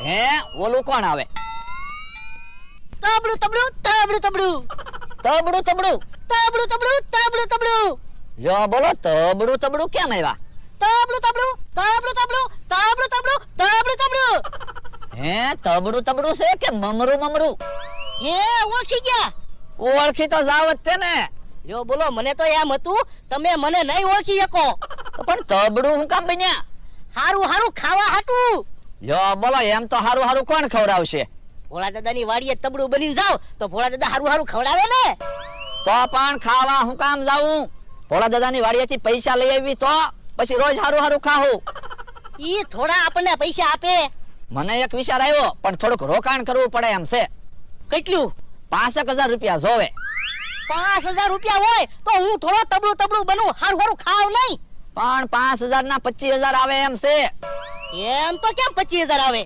હે ઓલું કોણ આવે? તબડું તબડું તબડું તબડું તબડું તબડું તબડું તબડું તબડું તબડું લ્યો બોલો, તબડું તબડું કેમ આવ્યા? તબડું તબડું તબડું તબડું તબડું તબડું તબડું તબડું. હે તબડું તબડું છે કે મમરું મમરું? હે ઓળખી ગયા? ઓળખી તો જાવ જ તે ને. લ્યો બોલો, મને તો એમ હતું તમે મને નહીં ઓળખી શકો. તો પણ તબડું હું કામ બન્યા? હારું હારું ખાવા હાટું. લ્યો બોલો, એમ તો હારું હારું કોણ ખવડાવશે? ભોળા દાદાની વાડીએ તબડું બનીને જાવ તો ભોળા દાદા હારું હારું ખવડાવે ને. તો પણ ખાવા હું કામ જાવું? ભોળા દાદાની વાડીએથી પૈસા લઈ આવી તો પછી રોજ હારું હારું ખાવું. ઈ થોડા આપણને પૈસા આપે. મને એક વિચાર આવ્યો, પણ થોડુંક રોકાણ કરવું પડે એમ છે. કેટલું? 5,000 રૂપિયા જોવે. 5,000 રૂપિયા હોય તો હું થોડો તબડું તબડું બનું, હારું હારું ખાવ નહીં. પણ 5,000 ના 25,000 આવે એમ છે. એમ તો કેમ 25,000 આવે?